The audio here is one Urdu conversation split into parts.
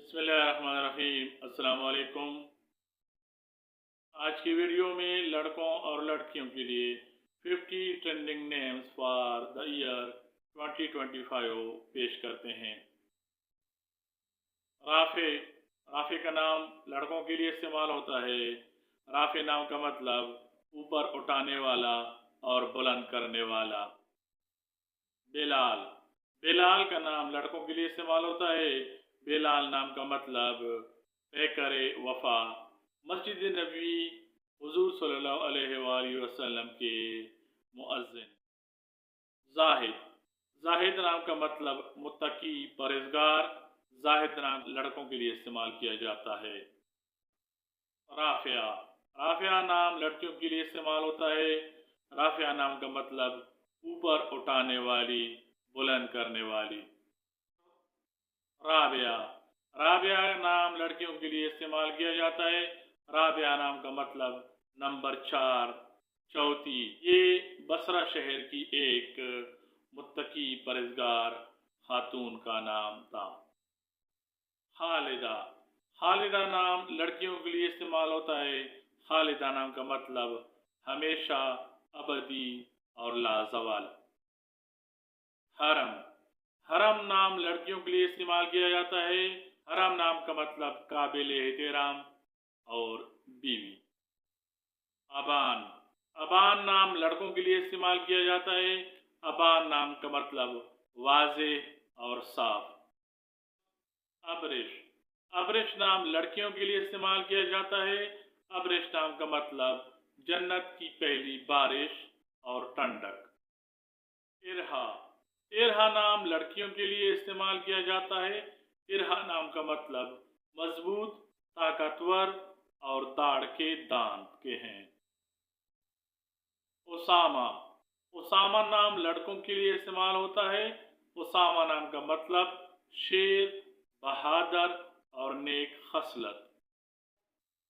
بسم اللہ الرحمن الرحیم۔ السلام علیکم۔ آج کی ویڈیو میں لڑکوں اور لڑکیوں کے لیے 50 trending names for the year 2025 پیش کرتے ہیں۔ رافع۔ رافع کا نام لڑکوں کے لیے استعمال ہوتا ہے۔ رافع نام کا مطلب اوپر اٹھانے والا اور بلند کرنے والا۔ بلال۔ بلال کا نام لڑکوں کے لیے استعمال ہوتا ہے۔ بلال نام کا مطلب پیکر وفا۔ مسجد نبوی حضور صلی اللہ علیہ وآلہ وسلم کے مؤذن۔ زاہد۔ زاہد نام کا مطلب متقی پرہیزگار۔ زاہد نام لڑکوں کے لیے استعمال کیا جاتا ہے۔ رافعہ۔ رافعہ نام لڑکیوں کے لیے استعمال ہوتا ہے۔ رافعہ نام کا مطلب اوپر اٹھانے والی، بلند کرنے والی۔ رابعہ۔ رابعہ نام لڑکیوں کے لیے استعمال کیا جاتا ہے۔ رابعہ نام کا مطلب نمبر 4، چوتھی۔ یہ بصرہ شہر کی ایک متقی پرہیزگار خاتون کا نام تھا۔ خالدہ۔ خالدہ نام لڑکیوں کے لیے استعمال ہوتا ہے۔ خالدہ نام کا مطلب ہمیشہ، ابدی اور لازوال۔ حرم۔ حرم نام لڑکیوں کے لیے استعمال کیا جاتا ہے۔ حرم نام کا مطلب قابل احترام اور بیوی۔ ابان۔ ابان نام لڑکوں کے لیے استعمال کیا جاتا ہے۔ ابان نام کا مطلب واضح اور صاف۔ ابرش۔ ابرش نام لڑکیوں کے لیے استعمال کیا جاتا ہے۔ ابرش نام کا مطلب جنت کی پہلی بارش اور ٹھنڈک۔ ارہا۔ ارہا نام لڑکیوں کے لیے استعمال کیا جاتا ہے۔ ارہا نام کا مطلب مضبوط، طاقتور اور داڑھ کے دانت کے ہیں۔ اسامہ۔ اسامہ نام لڑکوں کے لیے استعمال ہوتا ہے۔ اسامہ نام کا مطلب شیر، بہادر اور نیک خصلت۔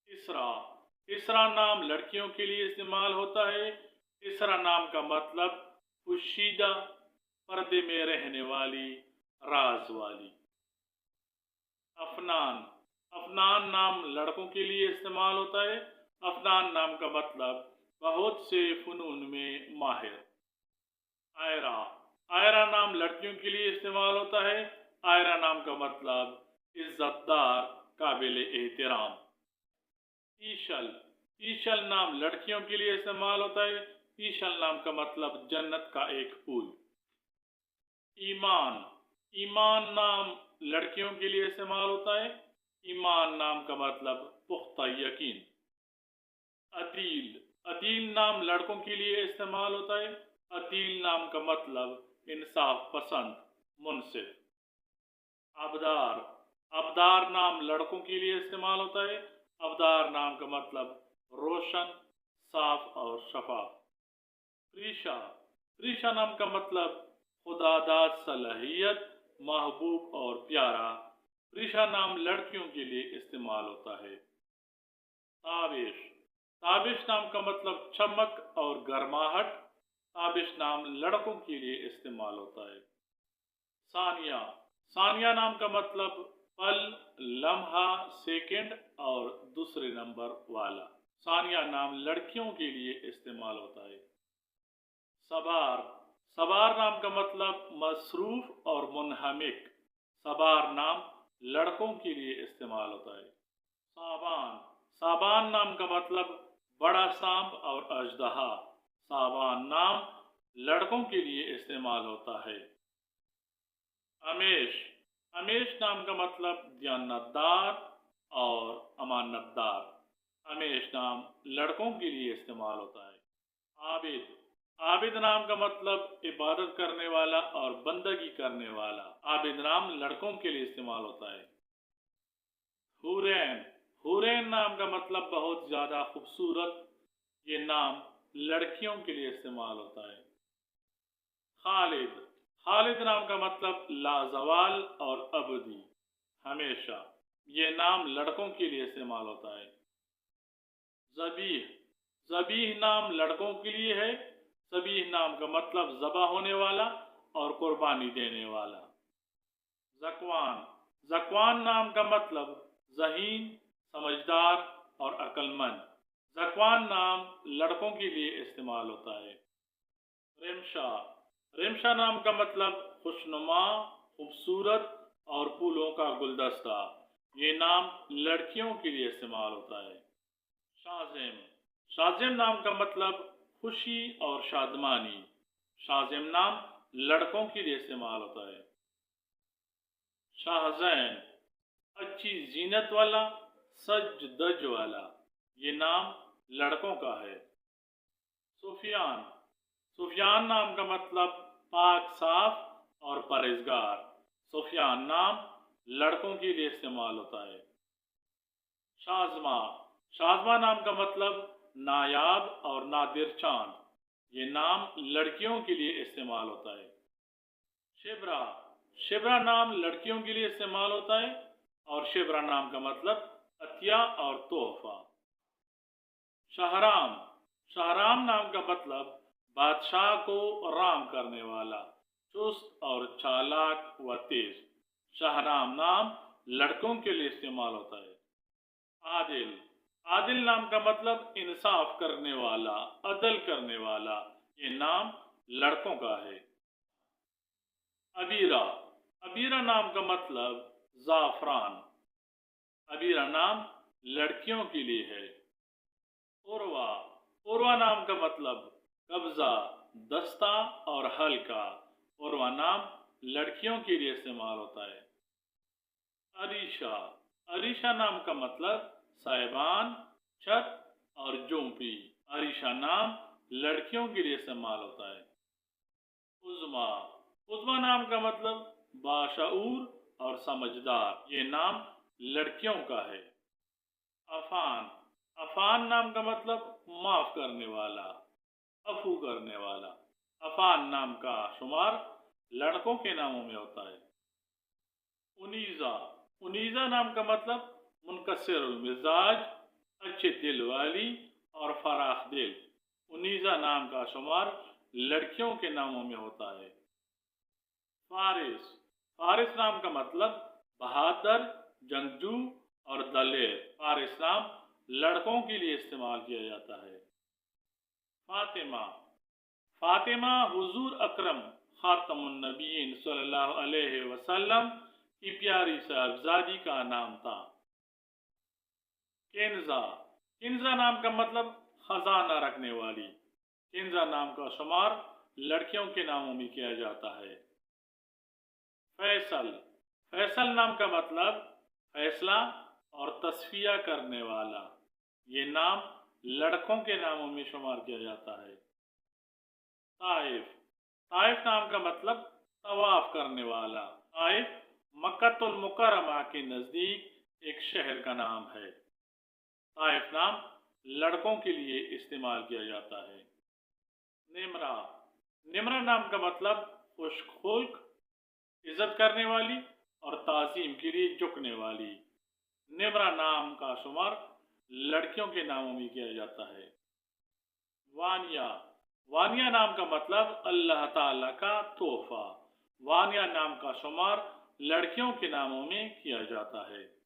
اسرا۔ اسرا نام لڑکیوں کے لیے استعمال ہوتا ہے۔ اسرا نام کا مطلب پوشیدہ، پردے میں رہنے والی، راز والی۔ افنان۔ افنان نام لڑکوں کے لیے استعمال ہوتا ہے۔ افنان نام کا مطلب بہت سے فنون میں ماہر۔ آئرہ۔ آئرہ نام لڑکیوں کے لیے استعمال ہوتا ہے۔ آئرہ نام کا مطلب عزت دار، قابل احترام۔ ایشل۔ ایشل نام لڑکیوں کے لیے استعمال ہوتا ہے۔ ایشل نام کا مطلب جنت کا ایک پھول۔ ایمان۔ ایمان نام لڑکیوں کے لیے استعمال ہوتا ہے۔ ایمان نام کا مطلب پختہ یقین۔ عدیل۔ عدیل نام لڑکوں کے لیے استعمال ہوتا ہے۔ عدیل نام کا مطلب انصاف پسند، منصف۔ ابدار۔ ابدار نام لڑکوں کے لیے استعمال ہوتا ہے۔ ابدار نام کا مطلب روشن، صاف اور شفاف۔ پریشا۔ پریشا نام کا مطلب خدا داد صلاحیت، محبوب اور پیارا۔ پریشا نام لڑکیوں کے لیے استعمال ہوتا ہے۔ تابش۔ تابش نام کا مطلب چمک اور گرماہٹ۔ تابش نام لڑکوں کے لیے استعمال ہوتا ہے۔ ثانیہ۔ ثانیہ نام کا مطلب پل، لمحہ، سیکنڈ اور دوسرے نمبر والا۔ ثانیہ نام لڑکیوں کے لیے استعمال ہوتا ہے۔ صبار۔ صبار نام کا مطلب مصروف اور منہمک۔ صبار نام لڑکوں کے لیے استعمال ہوتا ہے۔ صابان۔ صابان نام کا مطلب بڑا سانپ اور اژدہا۔ صابان نام لڑکوں کے لیے استعمال ہوتا ہے۔ امیش۔ امیش نام کا مطلب دیانتدار اور امانت دار۔ امیش نام لڑکوں کے لیے استعمال ہوتا ہے۔ عابد۔ عابد نام کا مطلب عبادت کرنے والا اور بندگی کرنے والا۔ عابد نام لڑکوں کے لیے استعمال ہوتا ہے۔ حورین۔ حورین نام کا مطلب بہت زیادہ خوبصورت۔ یہ نام لڑکیوں کے لیے استعمال ہوتا ہے۔ خالد۔ خالد نام کا مطلب لازوال اور ابدی، ہمیشہ۔ یہ نام لڑکوں کے لیے استعمال ہوتا ہے۔ ذبیح۔ ذبیح نام لڑکوں کے لیے ہے۔ ذبیح نام کا مطلب ذبح ہونے والا اور قربانی دینے والا۔ ذکوان۔ ذکوان نام کا مطلب ذہین، سمجھدار اور عقل مند۔ ذکوان نام لڑکوں کے لیے استعمال ہوتا ہے۔ ریمشا، ریمشا نام کا مطلب خوشنما، خوبصورت اور پھولوں کا گلدستہ۔ یہ نام لڑکیوں کے لیے استعمال ہوتا ہے۔ شازم، شازم نام کا مطلب خوشی اور شادمانی۔ شازم نام لڑکوں کے لیے استعمال ہوتا ہے۔ شاہزین، اچھی زینت والا، سج دج والا۔ یہ نام لڑکوں کا ہے۔ سفیان، سفیان نام کا مطلب پاک صاف اور پرہیزگار۔ سفیان نام لڑکوں کے لیے استعمال ہوتا ہے۔ شازمہ، شازمہ نام کا مطلب نایاب اور نادر چاند۔ یہ نام لڑکیوں کے لیے استعمال ہوتا ہے۔ شبرا، شبرا نام لڑکیوں کے لیے استعمال ہوتا ہے اور شبرا نام کا مطلب عطیہ اور تحفہ۔ شاہرام، شاہرام نام کا مطلب بادشاہ کو رام کرنے والا، چست اور چالاک و تیز۔ شاہرام نام لڑکوں کے لیے استعمال ہوتا ہے۔ عادل، عادل نام کا مطلب انصاف کرنے والا، عدل کرنے والا۔ یہ نام لڑکوں کا ہے۔ ابیرہ، ابیرہ نام کا مطلب زعفران۔ ابیرہ نام لڑکیوں کے لیے ہے۔ عروہ، عروہ نام کا مطلب قبضہ، دستہ اور ہلکا۔ عروہ نام لڑکیوں کے لیے استعمال ہوتا ہے۔ عریشہ، عریشہ نام کا مطلب صاحبان، چھت اور جونپی۔ عریشہ نام لڑکیوں کے لیے استعمال ہوتا ہے۔ عظمیٰ، عظمیٰ نام کا مطلب باشعور اور سمجھدار۔ یہ نام لڑکیوں کا ہے۔ عفان، عفان نام کا مطلب معاف کرنے والا، عفو کرنے والا۔ عفان نام کا شمار لڑکوں کے ناموں میں ہوتا ہے۔ انیزہ، انیزہ نام کا مطلب منکسر المزاج، اچھے دل والی اور فراخ دل۔ انیزہ نام کا شمار لڑکیوں کے ناموں میں ہوتا ہے۔ فارس، فارس نام کا مطلب بہادر، جنگجو اور دلیر۔ فارس نام لڑکوں کے لیے استعمال کیا جاتا ہے۔ فاطمہ، فاطمہ حضور اکرم خاتم النبیین صلی اللہ علیہ وسلم کی پیاری صاحبزادی کا نام تھا۔ کنزہ، کنزہ نام کا مطلب خزانہ رکھنے والی۔ کنزہ نام کا شمار لڑکیوں کے ناموں میں کیا جاتا ہے۔ فیصل، فیصل نام کا مطلب فیصلہ اور تصفیہ کرنے والا۔ یہ نام لڑکوں کے ناموں میں شمار کیا جاتا ہے۔ طائف، طائف نام کا مطلب طواف کرنے والا۔ طائف مکہ المکرمہ کے نزدیک ایک شہر کا نام ہے۔ طائف نام لڑکوں کے لیے استعمال کیا جاتا ہے۔ نمرہ، نمرہ نام کا مطلب خوش خلق، عزت کرنے والی اور تعظیم کے لیے جھکنے والی۔ نمرہ نام کا شمار لڑکیوں کے ناموں میں کیا جاتا ہے۔ وانیہ، وانیہ نام کا مطلب اللہ تعالیٰ کا تحفہ۔ وانیہ نام کا شمار لڑکیوں کے ناموں میں کیا جاتا ہے۔